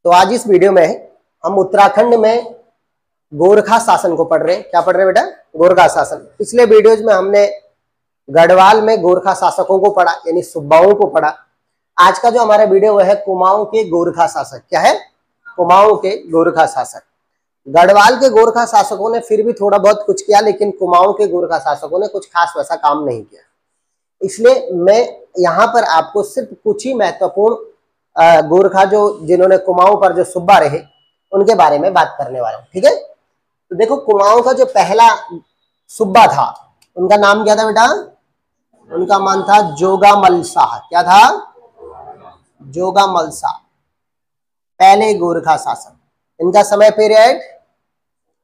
तो आज इस वीडियो में हम उत्तराखंड में गोरखा शासन को पढ़ रहे हैं। क्या पढ़ रहे हैं बेटा? गोरखा शासन। पिछले वीडियोज में हमने गढ़वाल में गोरखा शासकों को पढ़ा, यानी सुब्बाओं को पढ़ा। आज का जो हमारा वीडियो है कुमाऊं के गोरखा शासक। क्या है? कुमाऊं के गोरखा शासक। गढ़वाल के गोरखा शासकों ने फिर भी थोड़ा बहुत कुछ किया, लेकिन कुमाऊं के गोरखा शासकों ने कुछ खास वैसा काम नहीं किया। इसलिए मैं यहाँ पर आपको सिर्फ कुछ ही महत्वपूर्ण गोरखा जो जिन्होंने कुमाऊं पर जो सुब्बा रहे उनके बारे में बात करने वाला हूँ। ठीक है, तो देखो कुमाऊं का जो पहला सुब्बा था उनका नाम क्या था बेटा? उनका नाम था जोगामल शाह। क्या था? जोगामल शाह, पहले गोरखा शासक। इनका समय पीरियड,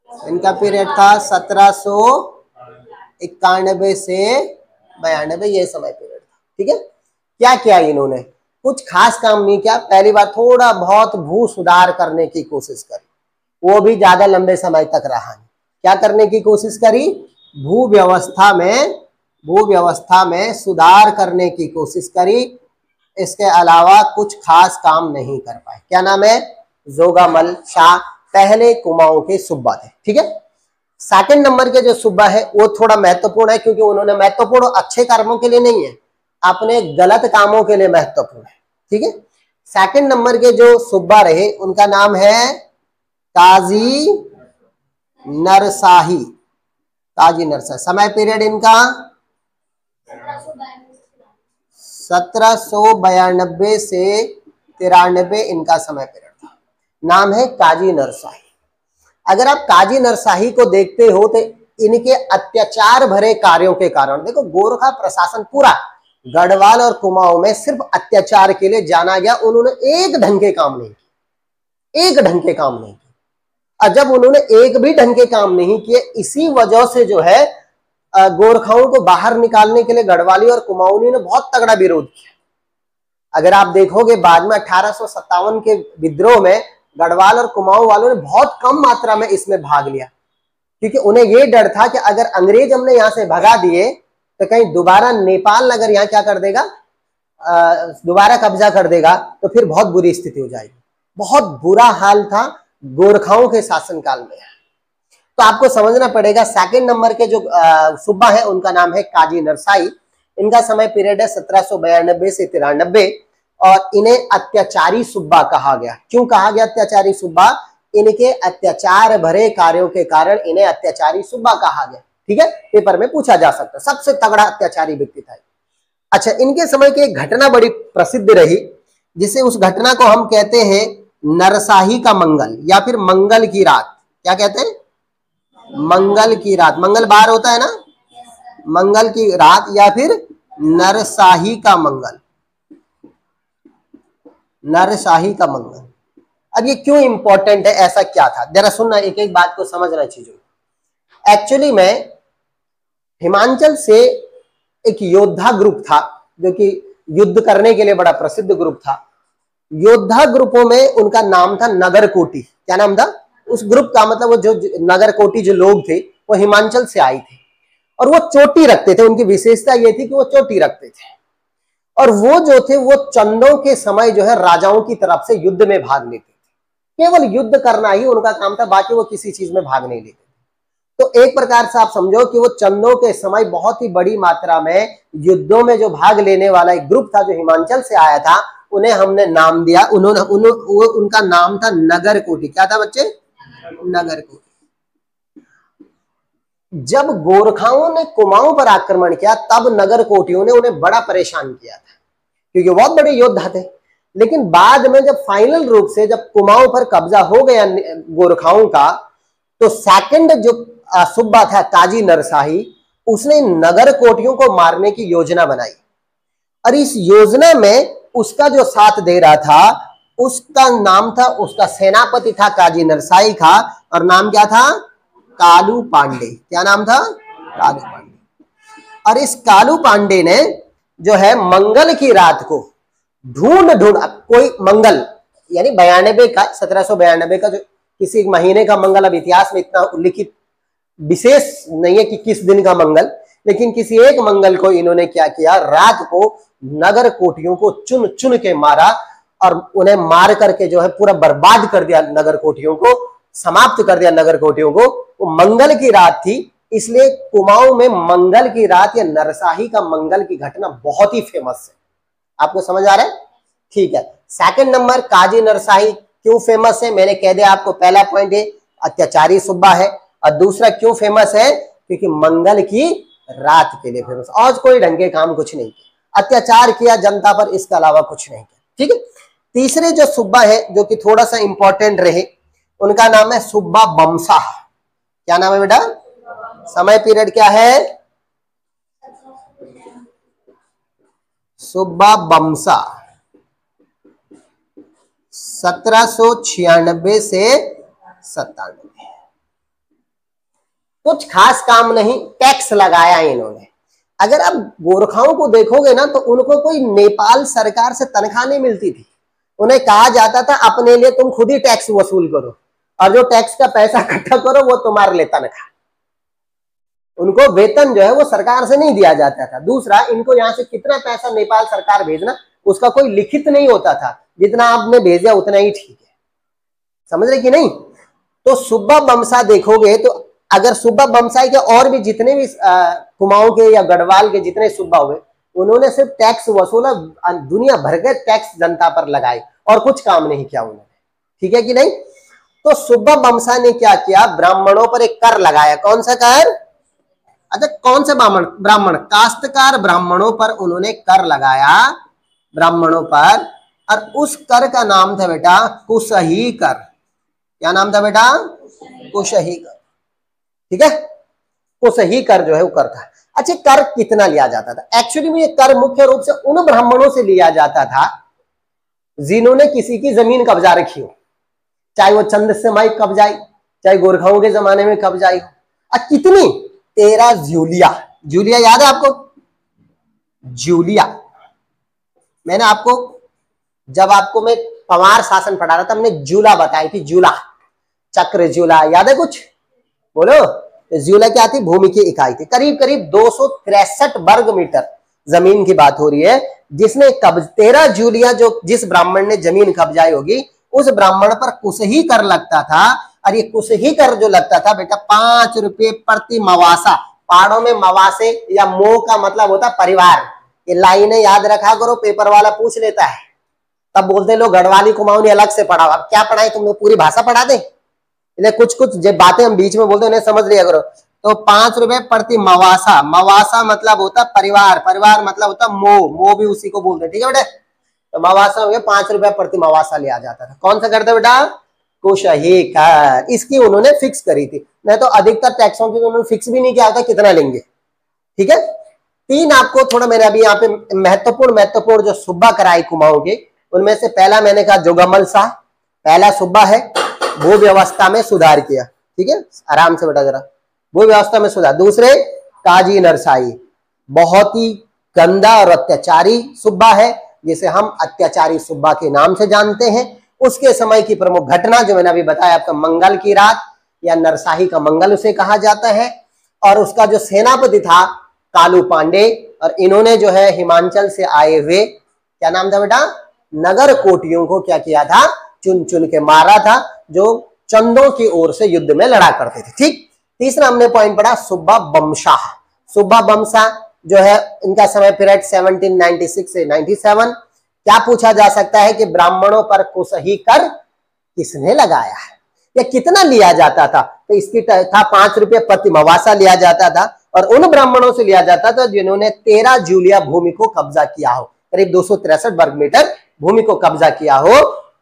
इनका पीरियड था 1791 से 92, ये समय पीरियड था। ठीक है, क्या किया इन्होंने? कुछ खास काम नहीं किया। पहली बार थोड़ा बहुत भू सुधार करने की कोशिश करी, वो भी ज्यादा लंबे समय तक रहा नहीं। क्या करने की कोशिश करी? भू व्यवस्था में सुधार करने की कोशिश करी। इसके अलावा कुछ खास काम नहीं कर पाए। क्या नाम है? जोगामल शाह, पहले कुमाऊं के सुब्बा थे। ठीक है, सेकंड नंबर के जो सुब्बा है वो थोड़ा महत्वपूर्ण है, क्योंकि उन्होंने महत्वपूर्ण अच्छे कर्मों के लिए नहीं है, अपने गलत कामों के लिए महत्वपूर्ण है। ठीक है, सेकंड नंबर के जो सुब्बा रहे उनका नाम है काजी नरशाही। काजी नरशाही, समय पीरियड इनका 1792 से 93 इनका समय पीरियड था। नाम है काजी नरशाही। अगर आप काजी नरशाही को देखते हो तो इनके अत्याचार भरे कार्यों के कारण, देखो गोरखा प्रशासन पूरा गढ़वाल और कुमाऊं में सिर्फ अत्याचार के लिए जाना गया। उन्होंने एक ढंग के काम नहीं किए, एक ढंग के काम नहीं किए। और जब उन्होंने एक भी ढंग के काम नहीं किए, इसी वजह से जो है गोरखाओं को बाहर निकालने के लिए गढ़वाली और कुमाऊनी ने बहुत तगड़ा विरोध किया। अगर आप देखोगे बाद में 1857 के विद्रोह में गढ़वाल और कुमाऊं वालों ने बहुत कम मात्रा में इसमें भाग लिया, क्योंकि उन्हें यह डर था कि अगर अंग्रेज हमने यहां से भगा दिए तो कहीं दोबारा नेपाल अगर यहाँ क्या कर देगा, दोबारा कब्जा कर देगा, तो फिर बहुत बुरी स्थिति हो जाएगी। बहुत बुरा हाल था गोरखाओं के शासनकाल में। तो आपको समझना पड़ेगा सेकंड नंबर के जो सुब्बा है उनका नाम है काजी नरशाही। इनका समय पीरियड है 1792 से 93 और इन्हें अत्याचारी सुब्बा कहा गया। क्यों कहा गया अत्याचारी सुब्बा? इनके अत्याचार भरे कार्यों के कारण इन्हें अत्याचारी सुब्बा कहा गया। ठीक है, पेपर में पूछा जा सकता है, सबसे तगड़ा अत्याचारी व्यक्ति था। अच्छा, इनके समय की एक घटना बड़ी प्रसिद्ध रही, जिसे उस घटना को हम कहते हैं नरशाही का मंगल या फिर मंगल की रात। क्या कहते हैं? मंगल की रात। मंगल बार होता है ना, मंगल की रात या फिर नरशाही का मंगल, नरशाही का मंगल। अब ये क्यों इंपॉर्टेंट है, ऐसा क्या था? जरा सुनना, एक एक बात को समझना चीजों। एक्चुअली में हिमाचल से एक योद्धा ग्रुप था जो कि युद्ध करने के लिए बड़ा प्रसिद्ध ग्रुप था। योद्धा ग्रुपों में उनका नाम था नगरकोटी। क्या नाम था उस ग्रुप का? मतलब वो जो नगरकोटी जो लोग थे वो हिमाचल से आए थे और वो चोटी रखते थे। उनकी विशेषता ये थी कि वो चोटी रखते थे और वो जो थे वो चंदों के समय जो है राजाओं की तरफ से युद्ध में भाग लेते थे। केवल युद्ध करना ही उनका काम था, बाकी वो किसी चीज में भाग नहीं लेते। तो एक प्रकार से आप समझो कि वो चंदों के समय बहुत ही बड़ी मात्रा में युद्धों में जो भाग लेने वाला एक ग्रुप था जो हिमाचल से आया था, उन्हें हमने नाम दिया, उनका नाम था नगरकोटी। क्या था बच्चे? नगरकोटी। जब गोरखाओं ने कुमाऊं पर आक्रमण किया तब नगरकोटियों ने उन्हें बड़ा परेशान किया था, क्योंकि बहुत बड़े योद्धा थे। लेकिन बाद में जब फाइनल रूप से जब कुमाऊं पर कब्जा हो गया गोरखाओं का, तो सेकंड जो सुब्बा था काजी नरशाही, उसने नगरकोटियों को मारने की योजना बनाई और इस योजना में उसका जो साथ दे रहा था उसका नाम था, उसका सेनापति था काजी नरशाही का, और नाम क्या था? कालू पांडे। क्या नाम था? कालू पांडे। और इस कालू पांडे ने जो है मंगल की रात को ढूंढ कोई मंगल यानी 92 का 1792 का जो किसी एक महीने का मंगल, अब इतिहास में इतना उल्लिखित विशेष नहीं है कि किस दिन का मंगल, लेकिन किसी एक मंगल को इन्होंने क्या किया, रात को नगर कोटियों को चुन चुन के मारा और उन्हें मार करके जो है पूरा बर्बाद कर दिया, नगर कोटियों को समाप्त कर दिया, नगर कोटियों को। वो मंगल की रात थी, इसलिए कुमाऊं में मंगल की रात या नरसाही का मंगल की घटना बहुत ही फेमस है। आपको समझ आ रहा है? ठीक है। सेकंड नंबर, काजी नरसाही क्यों फेमस है? मैंने कह दिया आपको, पहला पॉइंट है अत्याचारी सुब्बा है, और दूसरा क्यों फेमस है? क्योंकि मंगल की रात के लिए फेमस। आज कोई ढंग के काम कुछ नहीं किया, अत्याचार किया जनता पर, इसके अलावा कुछ नहीं किया। ठीक है। तीसरे जो सुब्बा है जो कि थोड़ा सा इंपॉर्टेंट रहे, उनका नाम है सुब्बा बमसा। क्या नाम है बेटा? समय पीरियड क्या है? सुब्बा बमसा 1796 से 97। कुछ खास काम नहीं, टैक्स लगाया इन्होंने। अगर आप गोरखाओं को देखोगे ना, तो उनको कोई नेपाल सरकार से तनख्वाह नहीं मिलती थी। उन्हें कहा जाता था अपने लिए तुम खुद ही टैक्स वसूल करो, और जो टैक्स का पैसा इकट्ठा करो वो तुम्हारे लिए तनख्वाह। उनको वेतन जो है वो सरकार से नहीं दिया जाता था। दूसरा, इनको यहाँ से कितना पैसा नेपाल सरकार भेजना उसका कोई लिखित नहीं होता था, जितना आपने भेजा उतना ही ठीक है। समझ रहे कि नहीं? तो सुब्बा बमसा देखोगे तो, अगर सुब्बा बमसाई के और भी जितने भी कुमाऊं के या गढ़वाल के जितने सुब्बा हुए, उन्होंने सिर्फ टैक्स वसूला, दुनिया भर के टैक्स जनता पर लगाए और कुछ काम नहीं किया उन्होंने। ठीक है कि नहीं? तो सुब्बा बमसा ने क्या किया? ब्राह्मणों पर एक कर लगाया। कौन सा कर? अच्छा, कौन से ब्राह्मण? काश्तकार ब्राह्मणों पर उन्होंने कर लगाया, ब्राह्मणों पर। और उस कर का नाम था बेटा कुशही कर। क्या नाम था बेटा? कुशही कर। ठीक है। कुशही कर जो है वो कर था। अच्छा, कर कितना लिया जाता था? एक्चुअली में ये कर मुख्य रूप से उन ब्राह्मणों से लिया जाता था जिन्होंने किसी की जमीन कब्जा रखी हो, चाहे वो चंद सेमाई कब्जाई, चाहे गोरखाओं के जमाने में कब्जाई हो। कितनी? 13 जूलिया। जूलिया याद है आपको? जूलिया, मैंने आपको जब आपको मैं पंवार शासन पढ़ा रहा था, हमने जूला बताई थी। जूला, चक्र जूला, याद है कुछ? बोलो। जूला क्या थी? भूमि की इकाई थी। करीब करीब 263 वर्ग मीटर जमीन की बात हो रही है, जिसने 13 जूलिया, जो जिस ब्राह्मण ने जमीन कब्जाई होगी, उस ब्राह्मण पर कुशही कर लगता था। और ये कुशही कर जो लगता था बेटा 5 रुपये प्रति मवासा। पहाड़ों में मवासे या मोह का मतलब होता परिवार। ये लाइनें याद रखा करो, पेपर वाला पूछ लेता है। तब बोलते लोग गढ़वाली कुमाऊनी अलग से पढ़ाओ। अब क्या पढ़ाए तुमने? पूरी भाषा पढ़ा दे? कुछ कुछ जो बातें हम बीच में बोलते हैं उन्हें समझ लिया करो। तो 5 रुपए प्रति मवासा। मवासा मतलब होता परिवार, परिवार मतलब होता मोह, मोह भी उसी को बोलते हैं। ठीक है बेटा? तो मवासा हो गया, 5 रुपए प्रति मवासा लिया जाता था। कौन सा करता बेटा? कुशही कर। इसकी उन्होंने फिक्स करी थी, नहीं तो अधिकतर टैक्सों की उन्होंने फिक्स भी नहीं किया था कितना लेंगे। ठीक है। 3 आपको थोड़ा मैंने अभी यहाँ पे महत्वपूर्ण जो सुब्बा कराई कुमाऊं के, उनमें से पहला मैंने कहा जोगमल शाह, पहला सुब्बा है। भू व्यवस्था में सुधार किया। ठीक है, आराम से बेटा जरा। भू व्यवस्था में सुधार। दूसरे काजी नरसाई, बहुत ही गंदा और अत्याचारी सुब्बा है, जिसे हम अत्याचारी सुब्बा के नाम से जानते हैं। उसके समय की प्रमुख घटना जो मैंने अभी बताया आपका, मंगल की रात या नरसाही का मंगल उसे कहा जाता है। और उसका जो सेनापति था कालू पांडे, और इन्होंने जो है हिमाचल से आए हुए, क्या नाम था बेटा? नगर कोटियों को क्या किया था? चुन चुन के मारा था, जो चंदों की ओर से युद्ध में लड़ा करते थे। ठीक। तीसरा हमने पॉइंट पढ़ा सुब्बा बमशाह। सुब्बा बमशाह जो है, इनका समय पीरियड 1796 से 97। क्या पूछा जा सकता है कि ब्राह्मणों पर कुशही कर किसने लगाया है या कितना लिया जाता था? तो इसकी था 5 रुपये प्रति मवासा लिया जाता था, और उन ब्राह्मणों से लिया जाता था जिन्होंने 13 जूलिया भूमि को कब्जा किया हो, करीब 263 वर्ग मीटर भूमि को कब्जा किया हो,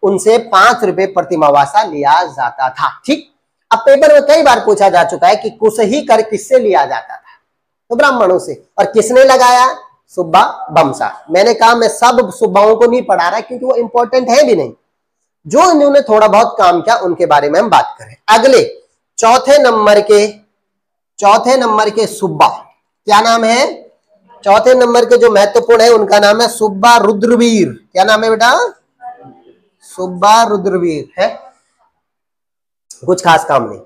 उनसे 5 रुपये प्रति मवासा लिया जाता था। ठीक। अब पेपर में कई बार पूछा जा चुका है कि कुशही कर किससे लिया जाता था? तो ब्राह्मणों से। और किसने लगाया? सुब्बा बमसा। मैंने कहा मैं सब सुब्बाओं को नहीं पढ़ा रहा क्योंकि वो इंपॉर्टेंट है भी नहीं, जो इन्होंने थोड़ा बहुत काम किया उनके बारे में हम बात करें। अगले चौथे नंबर के सुब्बा, क्या नाम है? चौथे नंबर के जो महत्वपूर्ण है उनका नाम है सुब्बा रुद्रवीर। क्या नाम है बेटा? सुब्बा रुद्रवीर है। कुछ खास काम नहीं।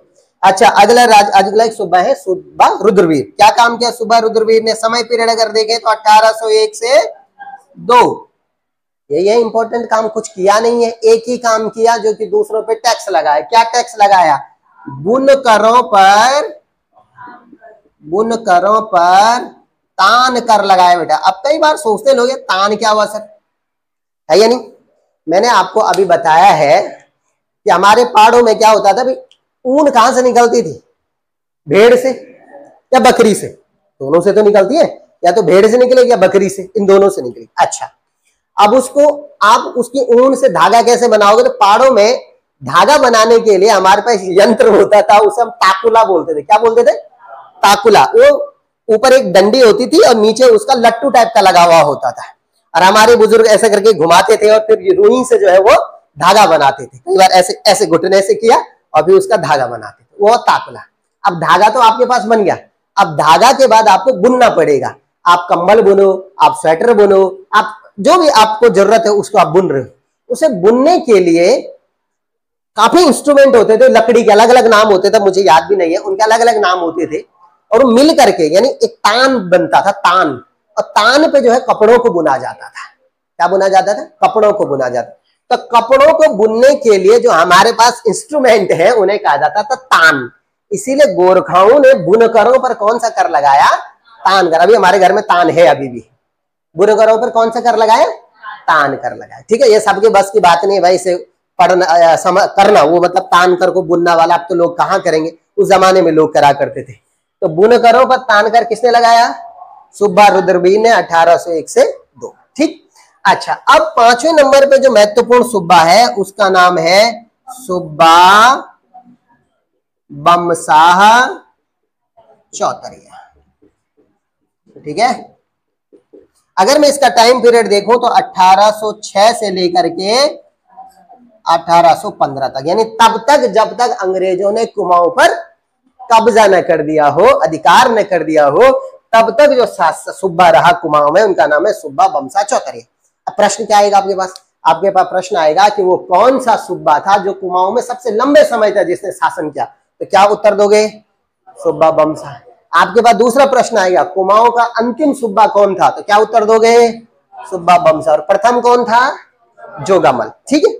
अच्छा, अगला एक सुब्बा है सुब्बा रुद्रवीर। क्या काम किया सुब्बा रुद्रवीर ने? समय पीरियड अगर देखें तो 1801 से 2, ये इंपॉर्टेंट काम कुछ किया नहीं है, एक ही काम किया जो कि दूसरों पे टैक्स लगाया। क्या टैक्स लगाया? बुनकरों पर तान कर लगाया बेटा। अब कई बार सोचते लोग तान क्या हुआ सर, है या नहीं? मैंने आपको अभी बताया है कि हमारे पहाड़ों में क्या होता था भाई, ऊन कहां से निकलती थी? भेड़ से या बकरी से? दोनों से तो निकलती है, या तो भेड़ से निकलेगी या बकरी से, इन दोनों से निकलेगी। अच्छा, अब उसको आप उसकी ऊन से धागा कैसे बनाओगे? तो पहाड़ों में धागा बनाने के लिए हमारे पास यंत्र होता था, उसे हम ताकुला बोलते थे। क्या बोलते थे? ताकुला। वो ऊपर एक डंडी होती थी और नीचे उसका लट्टू टाइप का लगा हुआ होता था, और हमारे बुजुर्ग ऐसे करके घुमाते थे और फिर रुई से जो है वो धागा बनाते थे। कई बार ऐसे ऐसे घुटने से किया और फिर उसका धागा बनाते थे, वो ताकुला। अब धागा तो आपके पास बन गया, अब धागा के बाद आपको बुनना पड़ेगा। आप कंबल बुनो, आप स्वेटर बुनो, आप जो भी आपको जरूरत है उसको आप बुन रहे हो। उसे बुनने के लिए काफी इंस्ट्रूमेंट होते थे, लकड़ी के अलग अलग नाम होते थे, मुझे याद भी नहीं है, उनके अलग अलग नाम होते थे, और मिल करके यानी एक तान बनता था, तान, और तान पे जो है कपड़ों को बुना जाता था। क्या बुना जाता था? कपड़ों को बुना जाता। तो कपड़ों को बुनने के लिए जो हमारे पास इंस्ट्रूमेंट है उन्हें कहा जाता था तान। इसीलिए गोरखाओं ने बुनकरों पर कौन सा कर लगाया? तान कर। अभी हमारे घर में तान है, अभी भी बुनकरों पर कौन सा कर लगाया? तान कर लगाया। ठीक है, ये सबके बस की बात नहीं भाई, इसे पढ़ना करना, वो मतलब तान कर को बुनना वाला अब तो लोग कहाँ करेंगे, उस जमाने में लोग करा करते थे। तो बुनकरों पर तान कर किसने लगाया? सुब्बा रुद्रबी ने 1801 से 2। ठीक। अच्छा, अब 5वें नंबर पे जो महत्वपूर्ण सुब्बा है उसका नाम है सुब्बा बमसाह चौतरिया। ठीक है, अगर मैं इसका टाइम पीरियड देखूं तो 1806 से लेकर के 1815 तक, यानी तब तक जब तक अंग्रेजों ने कुमाऊं पर कब्जा न कर दिया हो, अधिकार न कर दिया हो, तब तक जो सुब्बा रहा कुमाऊं में उनका नाम है सुब्बा बमसा चौतरिया। अब प्रश्न क्या आएगा आपके पास? आपके पास प्रश्न आएगा कि वो कौन सा सुब्बा था जो कुमाऊं में सबसे लंबे समय तक जिसने शासन किया? तो क्या उत्तर दोगे? सुब्बा बमसा। आपके पास दूसरा प्रश्न आएगा, कुमाऊं का अंतिम सुब्बा कौन था? तो क्या उत्तर दोगे? सुब्बा बमसा। और प्रथम कौन था? जोगामल। ठीक है,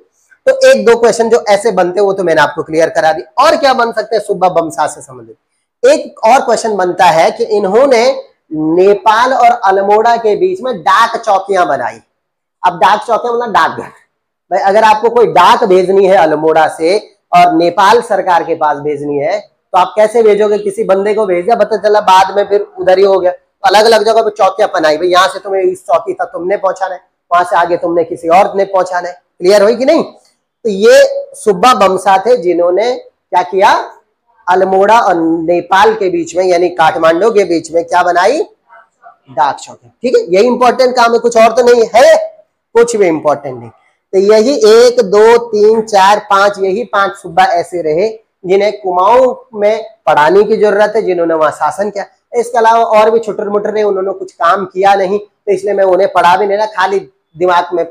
तो एक दो क्वेश्चन जो ऐसे बनते वो तो मैंने आपको क्लियर करा दी। और क्या बन सकते हैं सुब्बा बमसा से संबंधित? एक और क्वेश्चन बनता है कि इन्होंने नेपाल और अल्मोड़ा के बीच में डाक चौकियां बनाई। अब डाक चौकियां मतलब डाकघर। भाई अगर आपको कोई डाक भेजनी है अल्मोड़ा से और नेपाल सरकार के पास भेजनी है तो आप कैसे भेजोगे? किसी बंदे को भेज दिया, पता चला बाद में फिर उधर ही हो गया। अलग अलग जगह पे चौकियां बनाई, भाई यहाँ से तुम्हें इस चौकी तक तुमने पहुंचाना है, वहां से आगे तुमने किसी और ने पहुंचाना है। क्लियर हुई कि नहीं? तो ये सुब्बा बमसा थे जिन्होंने क्या किया? अल्मोड़ा और नेपाल के बीच में यानी काठमांडू के बीच में क्या बनाई? डाक चौकी। ठीक है, यही इंपॉर्टेंट काम है, कुछ और तो नहीं है, कुछ भी इंपॉर्टेंट नहीं। तो यही 1 2 3 4 5 यही 5 सुब्बा ऐसे रहे जिन्हें कुमाऊं में पढ़ाने की जरूरत है, जिन्होंने वहां शासन किया। इसके अलावा और भी छुटर मुटर रहे, उन्होंने कुछ काम किया नहीं, तो इसलिए मैं उन्हें पढ़ा भी नहीं रहा, खाली दिमाग में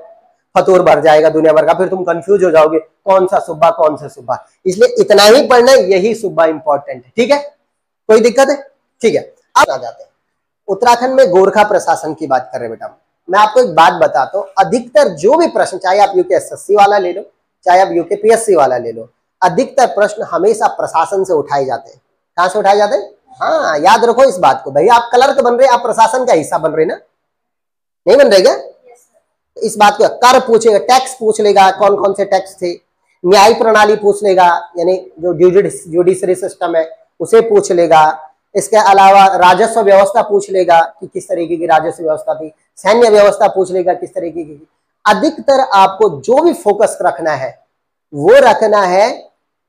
फतूर भर जाएगा दुनिया भर का, फिर तुम कंफ्यूज हो जाओगे कौन सा सुब्बा कौन सा सुब्बा। इसलिए इतना ही पढ़ना, यही सुब्बा इंपॉर्टेंट है। ठीक है, कोई दिक्कत है? ठीक है, अब आ जाते हैं उत्तराखंड में गोरखा प्रशासन की बात कर रहे बेटा। मैं आपको एक बात बताता हूं, अधिकतर जो भी प्रश्न, चाहे आप यूकेएसएससी वाला ले लो, चाहे आप यूकेपीएससी वाला ले लो, अधिकतर प्रश्न हमेशा प्रशासन से उठाए जाते हैं। कहां से उठाए जाते हैं? हाँ, याद रखो इस बात को। भैया आप क्लर्क बन रहे, आप प्रशासन का हिस्सा बन रहे ना, नहीं बन रहे क्या? इस बात को कर पूछेगा, टैक्स पूछ लेगा, कौन कौन से टैक्स थे, न्याय प्रणाली पूछ लेगा, यानी जो जुडिशरी सिस्टम है उसे पूछ लेगा। इसके अलावा राजस्व व्यवस्था पूछ लेगा कि किस तरीके की राजस्व व्यवस्था थी, सैन्य व्यवस्था पूछ लेगा किस तरीके की। अधिकतर आपको जो भी फोकस रखना है वो रखना है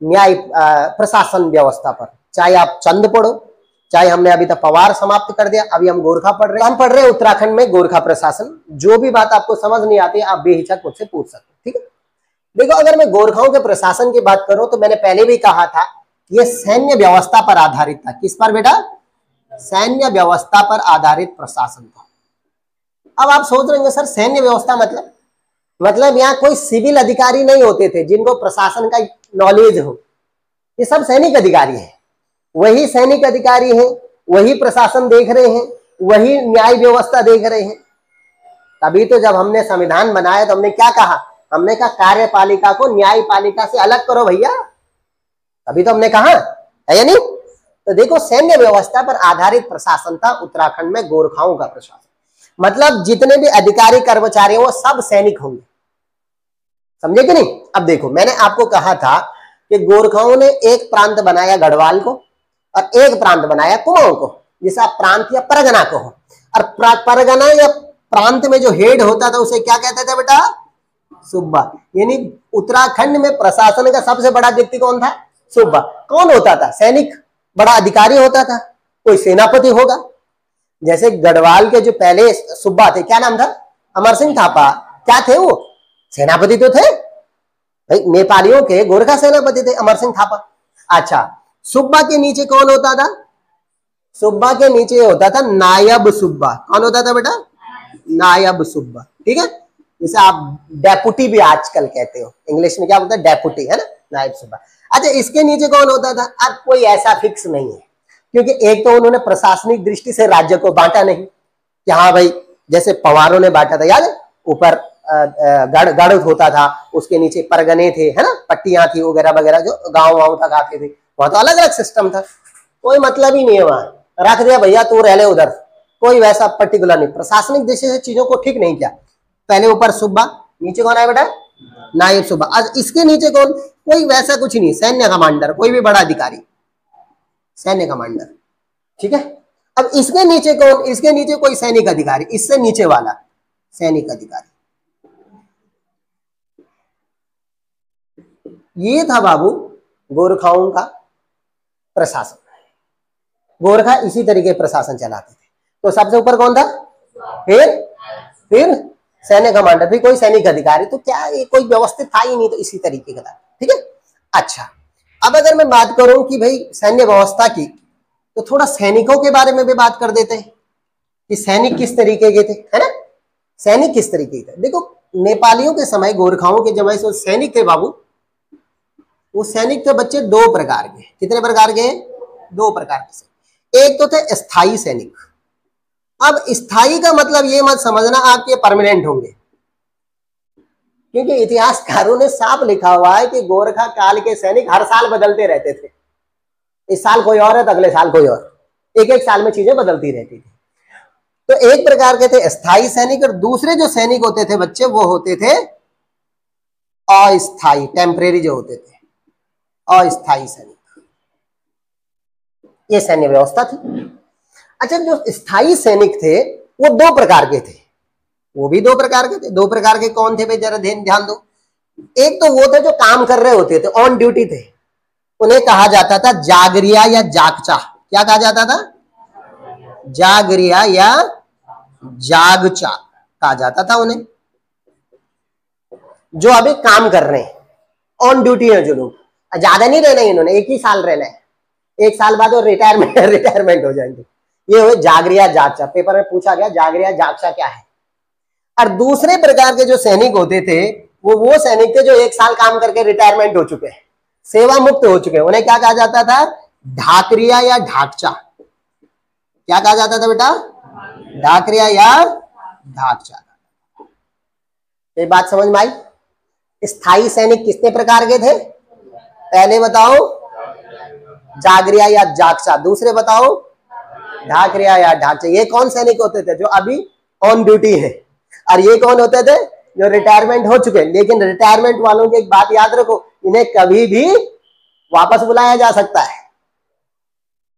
न्याय प्रशासन व्यवस्था पर। चाहे आप चंद पढ़ो, चाहे हमने अभी तक पवार समाप्त कर दिया, अभी हम गोरखा पढ़ रहे हैं। हम पढ़ रहे हैं उत्तराखंड में गोरखा प्रशासन। जो भी बात आपको समझ नहीं आती आप बेहिचक मुझसे पूछ सकते हो। ठीक है, देखो अगर मैं गोरखाओं के प्रशासन की बात करूं तो मैंने पहले भी कहा था ये सैन्य व्यवस्था पर आधारित था। किस पर बेटा? सैन्य व्यवस्था पर आधारित प्रशासन था। अब आप सोच रहे होंगे सर सैन्य व्यवस्था मतलब यहाँ कोई सिविल अधिकारी नहीं होते थे जिनको प्रशासन का नॉलेज हो, ये सब सैनिक अधिकारी हैं। वही सैनिक अधिकारी हैं, वही प्रशासन देख रहे हैं, वही न्याय व्यवस्था देख रहे हैं। तभी तो जब हमने संविधान बनाया तो हमने क्या कहा, हमने कहा कार्यपालिका को न्यायपालिका से अलग करो भैया, तभी तो हमने कहा है या नहीं। तो देखो सैन्य व्यवस्था पर आधारित प्रशासन था उत्तराखंड में गोरखाओं का प्रशासन, मतलब जितने भी अधिकारी कर्मचारी वो सब सैनिक होंगे, समझे कि नहीं। अब देखो मैंने आपको कहा था कि गोरखाओं ने एक प्रांत बनाया गढ़वाल को और एक प्रांत बनाया कुमाऊं को, जिसे आप प्रांत या परगना को हो, और परगना या प्रांत में जो हेड होता था उसे क्या कहते थे बेटा, सूबा। यानी उत्तराखंड में प्रशासन का सबसे बड़ा व्यक्ति कौन था, सूबा। कौन होता था, सैनिक, बड़ा अधिकारी होता था, कोई सेनापति होगा। जैसे गढ़वाल के जो पहले सूबा थे, क्या नाम था, अमर सिंह थापा, क्या थे वो, सेनापति तो थे भाई, नेपालियों के गोरखा सेनापति थे अमर सिंह थापा। अच्छा, सूबा के नीचे कौन होता था, सूबा के नीचे होता था नायब सूबा। कौन होता था बेटा, नायब सूबा, ठीक है, जिसे आप डेपुटी भी आजकल कहते हो, इंग्लिश में क्या बोलते हैं, डेपुटी, है ना, नायब सूबा। अच्छा, इसके नीचे कौन होता था, अब कोई ऐसा फिक्स नहीं है, क्योंकि एक तो उन्होंने प्रशासनिक दृष्टि से राज्य को बांटा नहीं कि हाँ भाई जैसे पवारों ने बांटा था, याद है, ऊपर गढ़ होता था, उसके नीचे परगने थे, है ना, पट्टियां थी वगैरह वगैरह, जो गांव वाँव तक आते थे, वहां तो अलग अलग सिस्टम था, कोई मतलब ही नहीं है, वहां रख दिया भैया तू रह ले उधर, कोई वैसा पर्टिकुलर नहीं, प्रशासनिक दृष्टि से चीजों को ठीक नहीं किया। पहले ऊपर सूबा, नीचे कौन है बेटा, नायब सूबा। आज इसके नीचे कौन, कोई वैसा कुछ नहीं, सैन्य कमांडर, कोई भी बड़ा अधिकारी, सैन्य कमांडर, ठीक है। अब इसके नीचे कौन, इसके नीचे कोई सैनिक अधिकारी, इससे नीचे वाला सैनिक अधिकारी। ये था बाबू गोरखाओं का प्रशासन। गोरखा इसी तरीके प्रशासन चलाते थे। तो सबसे ऊपर कौन था, फिर सैन्य कमांडर, फिर कोई सैनिक अधिकारी। तो क्या ये कोई व्यवस्थित था ही नहीं, तो इसी तरीके का था, ठीक है। अच्छा, अब अगर मैं बात करूं कि भाई सैन्य व्यवस्था की, तो थोड़ा सैनिकों के बारे में भी बात कर देते हैं कि सैनिक किस तरीके के थे, है ना, सैनिक किस तरीके के थे। देखो नेपालियों के समय, गोरखाओं के जमाने से सैनिक थे बाबू, वो सैनिक थे बच्चे दो प्रकार के। कितने प्रकार के, दो प्रकार के। एक तो थे स्थायी सैनिक। अब स्थायी का मतलब ये मत समझना आपके परमानेंट होंगे, क्योंकि इतिहासकारों ने साफ लिखा हुआ है कि गोरखा काल के सैनिक हर साल बदलते रहते थे। इस साल कोई और है तो अगले साल कोई और, एक एक साल में चीजें बदलती रहती थी। तो एक प्रकार के थे स्थायी सैनिक, और दूसरे जो सैनिक होते थे बच्चे, वो होते थे अस्थायी, टेम्परेरी जो होते थे, अस्थायी सैनिक। ये सैन्य व्यवस्था थी। अच्छा, जो स्थायी सैनिक थे वो दो प्रकार के थे, वो भी दो प्रकार के थे। दो प्रकार के कौन थे भाई, जरा ध्यान दो। एक तो वो थे जो काम कर रहे होते थे, ऑन ड्यूटी थे, उन्हें कहा जाता था जागरिया या जागचा। क्या कहा जाता था, जागरिया या जागचा कहा जाता था उन्हें, जो अभी काम कर रहे हैं, ऑन ड्यूटी है जो लोग। ज्यादा नहीं रहना है इन्होंने, एक ही साल रहना है, एक साल बाद वो रिटायरमेंट हो जाएंगे। ये हुए जागरिया जागचा। पेपर में पूछा गया जागरिया जागचा क्या है। और दूसरे प्रकार के जो सैनिक होते थे वो सैनिक थे जो एक साल काम करके रिटायरमेंट हो चुके हैं, सेवा मुक्त हो चुके हैं, उन्हें क्या कहा जाता था, ढाकरिया या ढाकचा। क्या कहा जाता था बेटा, ढाकरिया या ढाकचा। ये बात समझ में आई। स्थायी सैनिक कितने प्रकार के थे, पहले बताओ जागरिया या जागचा, दूसरे बताओ ढाकरिया या ढाकचा। ये कौन सैनिक होते थे, जो अभी ऑन ड्यूटी है, और ये कौन होते थे, जो रिटायरमेंट हो चुके। लेकिन रिटायरमेंट वालों की एक बात याद रखो, इन्हें कभी भी वापस बुलाया जा सकता है।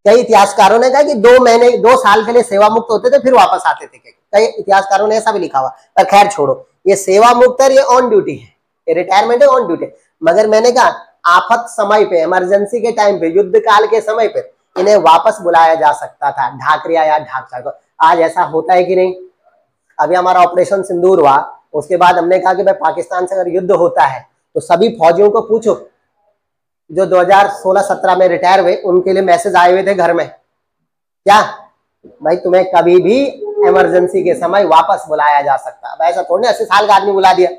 कई इतिहासकारों ने कहा कि 2 महीने 2 साल के लिए सेवा मुक्त होते थे, फिर वापस आते थे। कई इतिहासकारों ने ऐसा भी लिखा हुआ, पर खैर छोड़ो, ये सेवा मुक्त है, ये ऑन ड्यूटी है, ये रिटायरमेंट है, ऑन ड्यूटी। मगर मैंने कहा आफत समय पे, इमरजेंसी के टाइम पे, युद्ध काल के समय पे इन्हें वापस बुलाया जा सकता था, ढाकरिया या ढाकचा को। आज ऐसा होता है कि नहीं। अभी हमारा ऑपरेशन सिंदूर हुआ, उसके बाद हमने कहा कि भाई पाकिस्तान से अगर युद्ध होता है तो सभी फौजियों को पूछो जो 2016-17 में रिटायर हुए, उनके लिए मैसेज आए हुए थे घर में, क्या भाई तुम्हें कभी भी इमरजेंसी के समय वापस बुलाया जा सकता है। ऐसा थोड़ी 80 साल का आदमी बुला दिया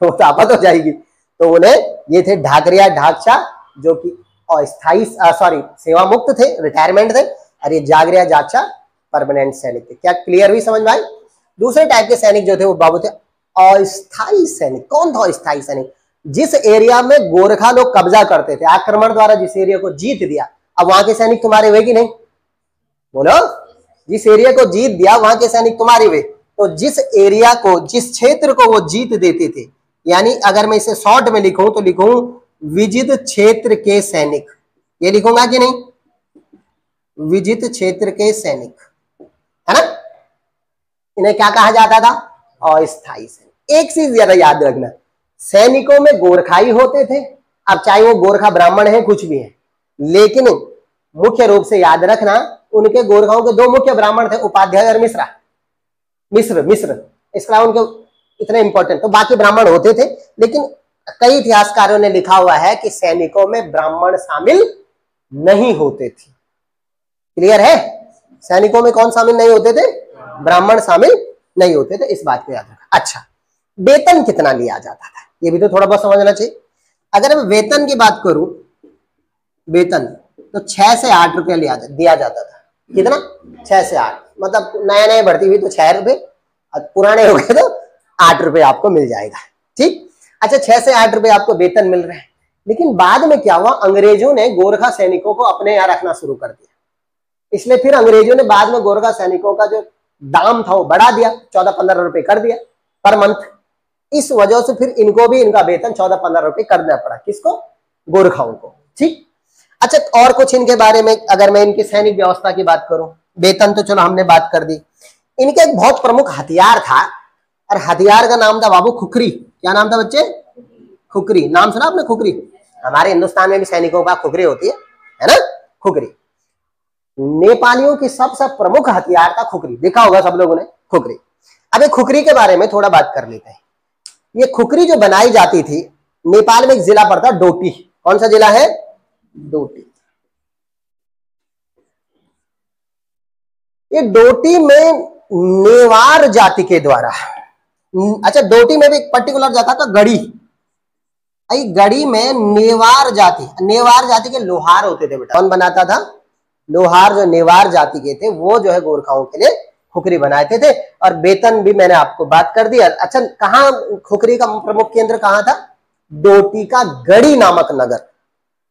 वो तो आफत हो जाएगी। तो उन्हें ये थे ढाकरिया ढाकचा, जो कि अस्थायी सेवा मुक्त थे, रिटायरमेंट थे, और ये जागरिया जागचा परमानेंट सैनिक थे। क्या क्लियर हुई, समझ में आई। दूसरे टाइप के सैनिक जो थे वो बाबू थे अस्थायी सैनिक। कौन था अस्थायी सैनिक? जिस एरिया में गोरखा लोग कब्जा करते थे, आक्रमण द्वारा जिस एरिया को जीत दिया, अब वहां के सैनिक तुम्हारे हुए कि नहीं? बोलो, जिस एरिया को जीत दिया वहां के सैनिक तुम्हारे हुए। तो जिस एरिया को, जिस क्षेत्र को वो जीत देते थे, यानी अगर मैं इसे शॉर्ट में लिखूं तो लिखूं विजित क्षेत्र के सैनिक, ये लिखूंगा कि नहीं? विजित क्षेत्र के सैनिक, है ना? इन्हें क्या कहा जाता था? अस्थायी सैनिक। एक चीज ज्यादा याद रखना, सैनिकों में गोरखाई होते थे, अब चाहे वो गोरखा ब्राह्मण है कुछ भी है, लेकिन मुख्य रूप से याद रखना उनके गोरखाओं के दो मुख्य ब्राह्मण थे, उपाध्याय और मिश्रा। मिश्र इसका उनके इतने इंपॉर्टेंट, तो बाकी ब्राह्मण होते थे, लेकिन कई इतिहासकारों ने लिखा हुआ है कि सैनिकों में ब्राह्मण शामिल नहीं होते थे। क्लियर है? सैनिकों में कौन शामिल नहीं होते थे? ब्राह्मण शामिल नहीं होते थे, इस बात को याद रखना। अच्छा, वेतन कितना लिया जाता था, ये भी तो थोड़ा बहुत समझना चाहिए। अगर मैं वेतन की बात करूं, वेतन तो 6 से 8 रुपया दिया जाता था। कितना? 6 से 8, मतलब नया नया भर्ती हुई तो 6 रुपए, पुराने हो गए तो 8 रुपए आपको मिल जाएगा। ठीक, अच्छा 6 से 8 रुपए आपको वेतन मिल रहे हैं, लेकिन बाद में क्या हुआ, अंग्रेजों ने गोरखा सैनिकों को अपने यहाँ रखना शुरू कर दिया, इसलिए फिर अंग्रेजों ने बाद में गोरखा सैनिकों का जो दाम था वो बढ़ा दिया, 14-15 रुपए कर दिया पर मंथ। इस वजह से फिर इनको भी इनका वेतन 14-15 रुपए करना पड़ा। किसको? गोरखाओं को। ठीक, अच्छा और कुछ इनके बारे में, अगर मैं इनकी सैनिक व्यवस्था की बात करूं, वेतन तो चलो हमने बात कर दी। इनका एक बहुत प्रमुख हथियार था, और हथियार का नाम था बाबू खुखरी। क्या नाम था बच्चे? खुखरी। नाम सुना आपने खुखरी? हमारे हिंदुस्तान में भी सैनिकों का खुखरी होती है ना? खुखरी नेपालियों की सबसे प्रमुख हथियार था खुखरी, देखा होगा सब लोगों ने खुखरी। अब ये खुखरी के बारे में थोड़ा बात कर लेते हैं। ये खुखरी जो बनाई जाती थी, नेपाल में एक जिला पड़ता डोटी। कौन सा जिला है? डोटी। ये डोटी में नेवार जाति के द्वारा, अच्छा डोटी में भी एक पर्टिकुलर जाता था गढ़ी, गढ़ी में नेवार जाति के लोहार होते थे बेटा। कौन बनाता था? लोहार। जो नेवार जाति के थे वो जो है गोरखाओं के लिए खुखरी बनाते थे, और वेतन भी मैंने आपको बात कर दिया। अच्छा, कहां खुखरी का प्रमुख केंद्र कहां था? डोटी का गढ़ी नामक नगर।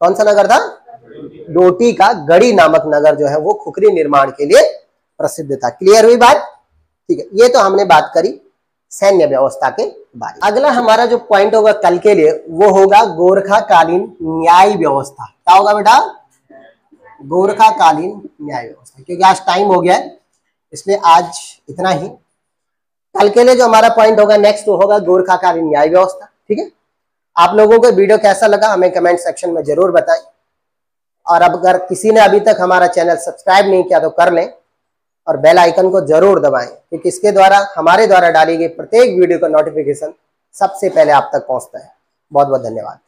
कौन सा नगर था? डोटी का गढ़ी नामक नगर जो है वो खुखरी निर्माण के लिए प्रसिद्ध था। क्लियर हुई बात? ठीक है, ये तो हमने बात करी सैन्य व्यवस्था के बारे में। अगला हमारा जो पॉइंट होगा कल के लिए वो होगा गोरखा कालीन न्याय व्यवस्था। क्या होगा बेटा? गोरखा कालीन न्याय व्यवस्था। क्योंकि आज टाइम हो गया है इसलिए आज इतना ही। कल के लिए जो हमारा पॉइंट होगा नेक्स्ट वो होगा गोरखा कालीन न्याय व्यवस्था। ठीक है, आप लोगों को वीडियो कैसा लगा हमें कमेंट सेक्शन में जरूर बताएं, और अब अगर किसी ने अभी तक हमारा चैनल सब्सक्राइब नहीं किया तो कर लें, और बेल आइकन को जरूर दबाएं, क्योंकि इसके द्वारा हमारे द्वारा डाली गई प्रत्येक वीडियो का नोटिफिकेशन सबसे पहले आप तक पहुंचता है। बहुत बहुत धन्यवाद।